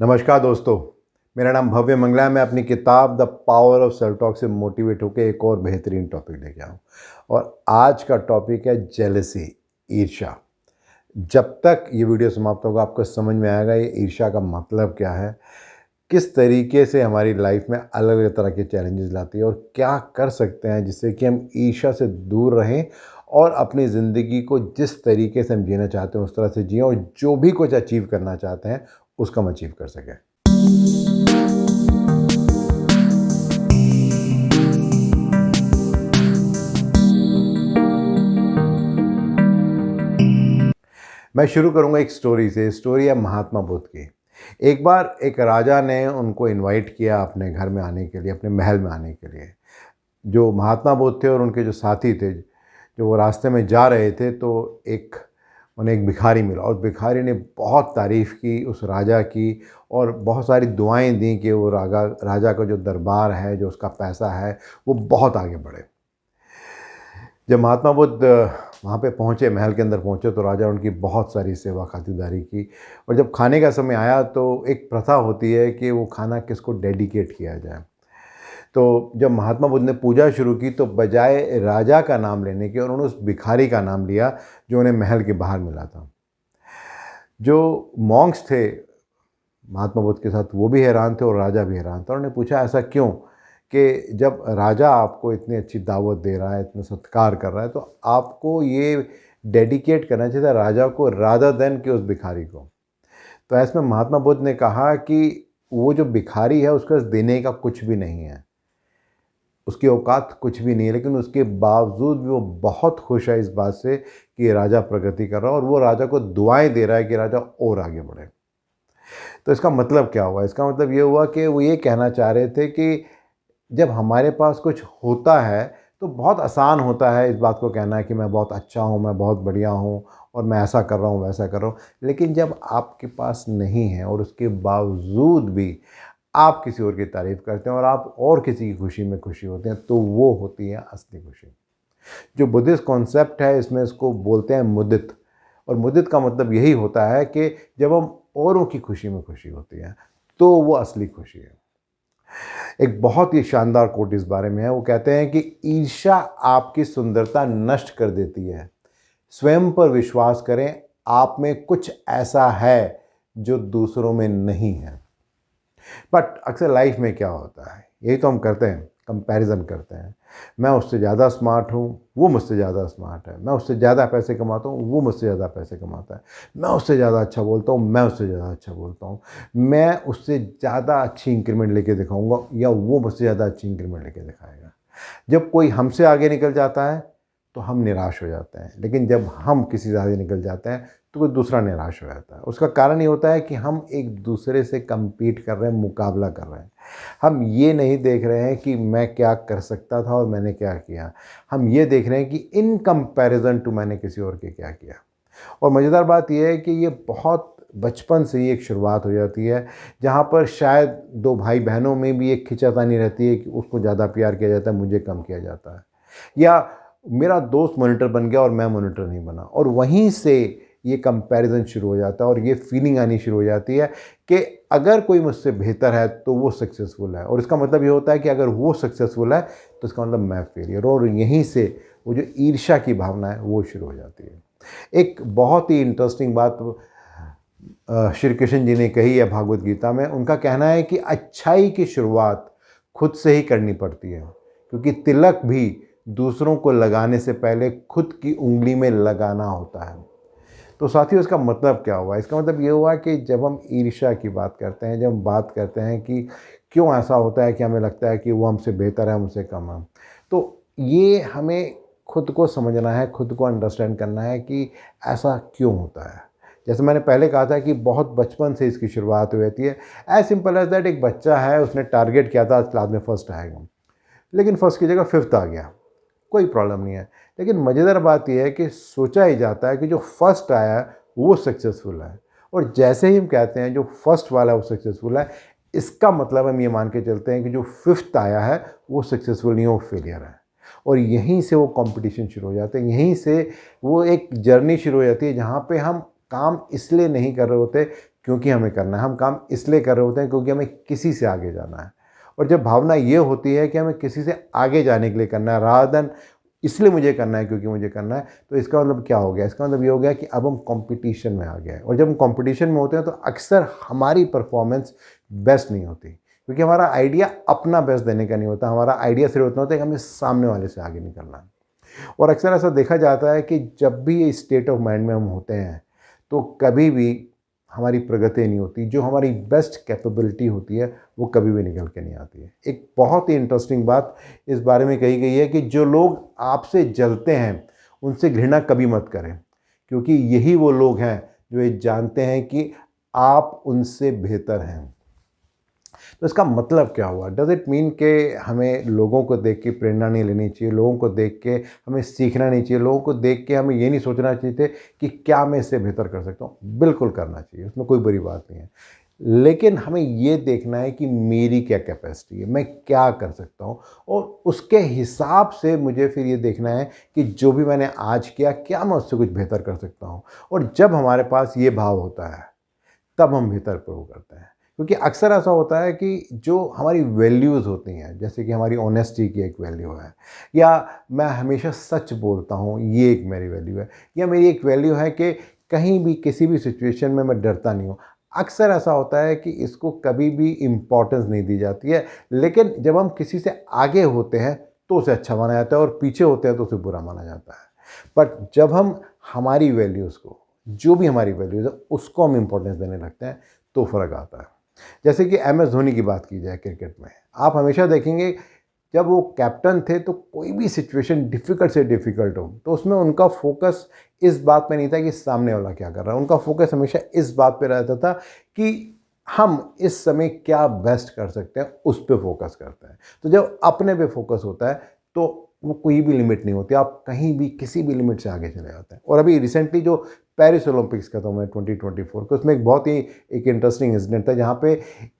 नमस्कार दोस्तों, मेरा नाम भव्य मंगला है। मैं अपनी किताब the power of self talk से मोटिवेट होकर एक और बेहतरीन टॉपिक लेके आया हूँ और आज का टॉपिक है जेलसी, ईर्ष्या। जब तक ये वीडियो समाप्त होगा आपको समझ में आएगा ये ईर्ष्या का मतलब क्या है, किस तरीके से हमारी लाइफ में अलग अलग तरह के चैलेंजेस लाती है और क्या कर सकते हैं जिससे कि हम ईर्ष्या से दूर रहें और अपनी ज़िंदगी को जिस तरीके से हम जीना चाहते हैं उस तरह से जिएं और जो भी कुछ अचीव करना चाहते हैं उसका हम अचीव कर सकें। मैं शुरू करूंगा एक स्टोरी से। स्टोरी है महात्मा बुद्ध की। एक बार एक राजा ने उनको इनवाइट किया अपने घर में आने के लिए, अपने महल में आने के लिए। जो महात्मा बुद्ध थे और उनके जो साथी थे, जो वो रास्ते में जा रहे थे, तो उन्हें एक भिखारी मिला और भिखारी ने बहुत तारीफ़ की उस राजा की और बहुत सारी दुआएं दी कि वो राजा का जो दरबार है, जो उसका पैसा है, वो बहुत आगे बढ़े। जब महात्मा बुद्ध वहाँ पे पहुँचे, महल के अंदर पहुँचे, तो राजा उनकी बहुत सारी सेवा खातिरदारी की और जब खाने का समय आया तो एक प्रथा होती है कि वो खाना किसको डेडिकेट किया जाए। तो जब महात्मा बुद्ध ने पूजा शुरू की तो बजाय राजा का नाम लेने के उन्होंने उस भिखारी का नाम लिया जो उन्हें महल के बाहर मिला था। जो मॉन्क्स थे महात्मा बुद्ध के साथ, वो भी हैरान थे और राजा भी हैरान था। उन्होंने पूछा ऐसा क्यों कि जब राजा आपको इतनी अच्छी दावत दे रहा है, इतना सत्कार कर रहा है, तो आपको ये डेडिकेट करना चाहिए था राजा को रादर देन कि उस भिखारी को। तो ऐसे में महात्मा बुद्ध ने कहा कि वो जो भिखारी है उसका देने का कुछ भी नहीं है, उसकी औकात कुछ भी नहीं है, लेकिन उसके बावजूद भी वो बहुत खुश है इस बात से कि राजा प्रगति कर रहा है और वो राजा को दुआएं दे रहा है कि राजा और आगे बढ़े। तो इसका मतलब क्या हुआ? इसका मतलब ये हुआ कि वो ये कहना चाह रहे थे कि जब हमारे पास कुछ होता है तो बहुत आसान होता है इस बात को कहना कि मैं बहुत अच्छा हूँ, मैं बहुत बढ़िया हूँ और मैं ऐसा कर रहा हूँ, वैसा कर रहा हूँ। लेकिन जब आपके पास नहीं है और उसके बावजूद भी आप किसी और की तारीफ़ करते हैं और आप और किसी की खुशी में खुशी होते हैं, तो वो होती है असली खुशी। जो बुद्धिस्ट कॉन्सेप्ट है इसमें इसको बोलते हैं मुदित, और मुदित का मतलब यही होता है कि जब हम औरों की खुशी में खुशी होती है तो वो असली खुशी है। एक बहुत ही शानदार कोट इस बारे में है। वो कहते हैं कि ईर्ष्या आपकी सुंदरता नष्ट कर देती है। स्वयं पर विश्वास करें, आप में कुछ ऐसा है जो दूसरों में नहीं है। बट अक्सर लाइफ में क्या होता है, यही तो हम करते हैं, कंपैरिजन करते हैं। मैं उससे ज़्यादा स्मार्ट हूँ, वो मुझसे ज़्यादा स्मार्ट है। मैं उससे ज़्यादा पैसे कमाता हूँ, वो मुझसे ज़्यादा पैसे कमाता है। मैं उससे ज़्यादा अच्छा बोलता हूँ, मैं उससे ज़्यादा अच्छा बोलता हूँ। मैं उससे ज़्यादा अच्छी इंक्रीमेंट लेके दिखाऊंगा या वो मुझसे ज़्यादा अच्छी इंक्रीमेंट लेके दिखाएगा। जब कोई हमसे आगे निकल जाता है तो हम निराश हो जाते हैं, लेकिन जब हम किसी से आगे निकल जाते हैं तो कोई दूसरा निराश हो जाता है। उसका कारण ये होता है कि हम एक दूसरे से compete कर रहे हैं, मुकाबला कर रहे हैं। हम ये नहीं देख रहे हैं कि मैं क्या कर सकता था और मैंने क्या किया। हम ये देख रहे हैं कि इन कंपैरिजन टू मैंने किसी और के क्या किया। और मज़ेदार बात यह है कि ये बहुत बचपन से ही एक शुरुआत हो जाती है, जहाँ पर शायद दो भाई बहनों में भी एक खिंचातानी रहती है कि उसको ज़्यादा प्यार किया जाता है, मुझे कम किया जाता है, या मेरा दोस्त मॉनिटर बन गया और मैं मॉनिटर नहीं बना। और वहीं से ये कंपैरिजन शुरू हो जाता है और ये फीलिंग आनी शुरू हो जाती है कि अगर कोई मुझसे बेहतर है तो वो सक्सेसफुल है, और इसका मतलब ये होता है कि अगर वो सक्सेसफुल है तो इसका मतलब मैं फेलियर। और यहीं से वो जो ईर्ष्या की भावना है वो शुरू हो जाती है। एक बहुत ही इंटरेस्टिंग बात श्री कृष्ण जी ने कही है भागवत गीता में। उनका कहना है कि अच्छाई की शुरुआत खुद से ही करनी पड़ती है, क्योंकि तिलक भी दूसरों को लगाने से पहले खुद की उंगली में लगाना होता है। तो साथियों, इसका मतलब क्या हुआ? इसका मतलब ये हुआ कि जब हम ईर्ष्या की बात करते हैं, जब हम बात करते हैं कि क्यों ऐसा होता है कि हमें लगता है कि वो हमसे बेहतर है, हमसे कम है, तो ये हमें खुद को समझना है, खुद को अंडरस्टैंड करना है कि ऐसा क्यों होता है। जैसे मैंने पहले कहा था कि बहुत बचपन से इसकी शुरुआत हो जाती है। एज सिंपल एज दैट, एक बच्चा है, उसने टारगेट किया था आज क्लास में फर्स्ट आएगा, लेकिन फर्स्ट की जगह फिफ्थ आ गया, कोई प्रॉब्लम नहीं है। लेकिन मज़ेदार बात यह है कि सोचा ही जाता है कि जो फर्स्ट आया है वो सक्सेसफुल है, और जैसे ही हम कहते हैं जो फर्स्ट वाला है वो सक्सेसफुल है, इसका मतलब हम ये मान के चलते हैं कि जो फिफ्थ आया है वो सक्सेसफुल नहीं है, वो फेलियर है। और यहीं से वो कंपटीशन शुरू हो जाते हैं, यहीं से वो एक जर्नी शुरू हो जाती है जहाँ पे हम काम इसलिए नहीं कर रहे होते क्योंकि हमें करना है, हम काम इसलिए कर रहे होते हैं क्योंकि हमें किसी से आगे जाना है। और जब भावना ये होती है कि हमें किसी से आगे जाने के लिए करना है रादर देन इसलिए मुझे करना है क्योंकि मुझे करना है, तो इसका मतलब क्या हो गया? इसका मतलब ये हो गया कि अब हम कंपटीशन में आ गए हैं। और जब हम कंपटीशन में होते हैं तो अक्सर हमारी परफॉर्मेंस बेस्ट नहीं होती, क्योंकि हमारा आइडिया अपना बेस्ट देने का नहीं होता, हमारा आइडिया सिर्फ उतना होता है कि हमें सामने वाले से आगे निकलना है। और अक्सर ऐसा देखा जाता है कि जब भी ये स्टेट ऑफ माइंड में हम होते हैं तो कभी भी हमारी प्रगति नहीं होती, जो हमारी बेस्ट कैपेबिलिटी होती है वो कभी भी निकल के नहीं आती है। एक बहुत ही इंटरेस्टिंग बात इस बारे में कही गई है कि जो लोग आपसे जलते हैं उनसे घृणा कभी मत करें, क्योंकि यही वो लोग हैं जो ये जानते हैं कि आप उनसे बेहतर हैं। तो इसका मतलब क्या हुआ? डज़ इट मीन कि हमें लोगों को देख के प्रेरणा नहीं लेनी चाहिए, लोगों को देख के हमें सीखना नहीं चाहिए, लोगों को देख के हमें ये नहीं सोचना चाहिए कि क्या मैं इससे बेहतर कर सकता हूँ? बिल्कुल करना चाहिए, उसमें कोई बुरी बात नहीं है। लेकिन हमें ये देखना है कि मेरी क्या कैपेसिटी है, मैं क्या कर सकता हूँ, और उसके हिसाब से मुझे फिर ये देखना है कि जो भी मैंने आज किया, क्या मैं उससे कुछ बेहतर कर सकता हूँ। और जब हमारे पास ये भाव होता है तब हम बेहतर प्रूव करते हैं। क्योंकि अक्सर ऐसा होता है कि जो हमारी वैल्यूज़ होती हैं, जैसे कि हमारी ऑनेस्टी की एक वैल्यू है, या मैं हमेशा सच बोलता हूँ, ये एक मेरी वैल्यू है, या मेरी एक वैल्यू है कि कहीं भी किसी भी सिचुएशन में मैं डरता नहीं हूँ। अक्सर ऐसा होता है कि इसको कभी भी इम्पोर्टेंस नहीं दी जाती है, लेकिन जब हम किसी से आगे होते हैं तो उसे अच्छा माना जाता है और पीछे होते हैं तो उसे बुरा माना जाता है। बट जब हम हमारी वैल्यूज़ को, जो भी हमारी वैल्यूज़ है उसको हम इम्पोर्टेंस देने लगते हैं तो फ़र्क आता है। जैसे कि एम एस धोनी की बात की जाए क्रिकेट में, आप हमेशा देखेंगे जब वो कैप्टन थे तो कोई भी सिचुएशन डिफ़िकल्ट से डिफ़िकल्ट हो तो उसमें उनका फोकस इस बात पे नहीं था कि सामने वाला क्या कर रहा है, उनका फोकस हमेशा इस बात पे रहता था कि हम इस समय क्या बेस्ट कर सकते हैं, उस पे फोकस करते हैं। तो जब अपने पे फोकस होता है तो वो कोई भी लिमिट नहीं होती, आप कहीं भी किसी भी लिमिट से आगे चले जाते हैं। और अभी रिसेंटली जो पेरिस ओलंपिक्स खत्म हुए 2024 के, उसमें एक बहुत ही एक इंटरेस्टिंग इंसिडेंट था जहाँ पे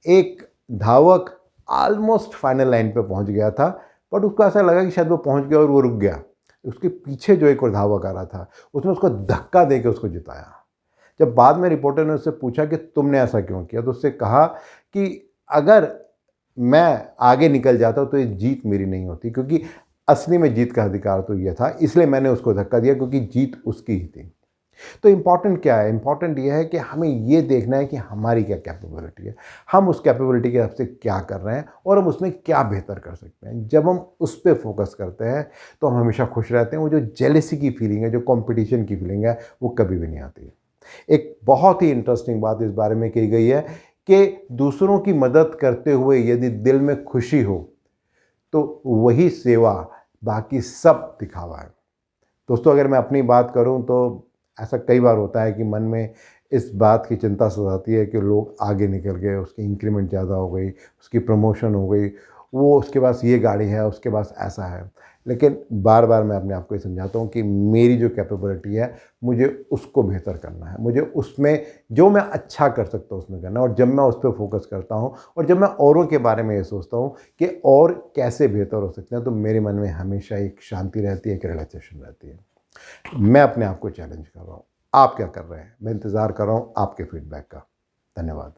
एक धावक ऑलमोस्ट फाइनल लाइन पे पहुँच गया था, बट उसको ऐसा लगा कि शायद वो पहुँच गया और वो रुक गया। उसके पीछे जो एक और धावक आ रहा था उसने उसको धक्का दे के उसको जिताया। जब बाद में रिपोर्टर ने उससे पूछा कि तुमने ऐसा क्यों किया, तो उससे कहा कि अगर मैं आगे निकल जाता तो ये जीत मेरी नहीं होती, क्योंकि असली में जीत का अधिकार तो ये था, इसलिए मैंने उसको धक्का दिया क्योंकि जीत उसकी ही थी। तो इम्पॉर्टेंट क्या है? इम्पॉर्टेंट ये है कि हमें ये देखना है कि हमारी क्या कैपेबिलिटी है, हम उस कैपेबिलिटी के हिसाब से क्या कर रहे हैं और हम उसमें क्या बेहतर कर सकते हैं। जब हम उस पर फोकस करते हैं तो हम हमेशा खुश रहते हैं। वो जो जेलसी की फीलिंग है, जो कॉम्पिटिशन की फीलिंग है, वो कभी भी नहीं आती है। एक बहुत ही इंटरेस्टिंग बात इस बारे में कही गई है कि दूसरों की मदद करते हुए यदि दिल में खुशी हो तो वही सेवा, बाकी सब दिखावा है। दोस्तों, अगर मैं अपनी बात करूं तो ऐसा कई बार होता है कि मन में इस बात की चिंता सताती है कि लोग आगे निकल गए, उसकी इंक्रीमेंट ज़्यादा हो गई, उसकी प्रमोशन हो गई, वो उसके पास ये गाड़ी है, उसके पास ऐसा है। लेकिन बार बार मैं अपने आप को ये समझाता हूँ कि मेरी जो कैपेबिलिटी है मुझे उसको बेहतर करना है, मुझे उसमें जो मैं अच्छा कर सकता हूँ उसमें करना है। और जब मैं उस पर फोकस करता हूँ और जब मैं औरों के बारे में ये सोचता हूँ कि और कैसे बेहतर हो सकते हैं, तो मेरे मन में हमेशा एक शांति रहती है, एक रिलैक्सेशन रहती है। मैं अपने आप को चैलेंज कर रहा हूँ, आप क्या कर रहे हैं? मैं इंतज़ार कर रहा हूँ आपके फीडबैक का। धन्यवाद।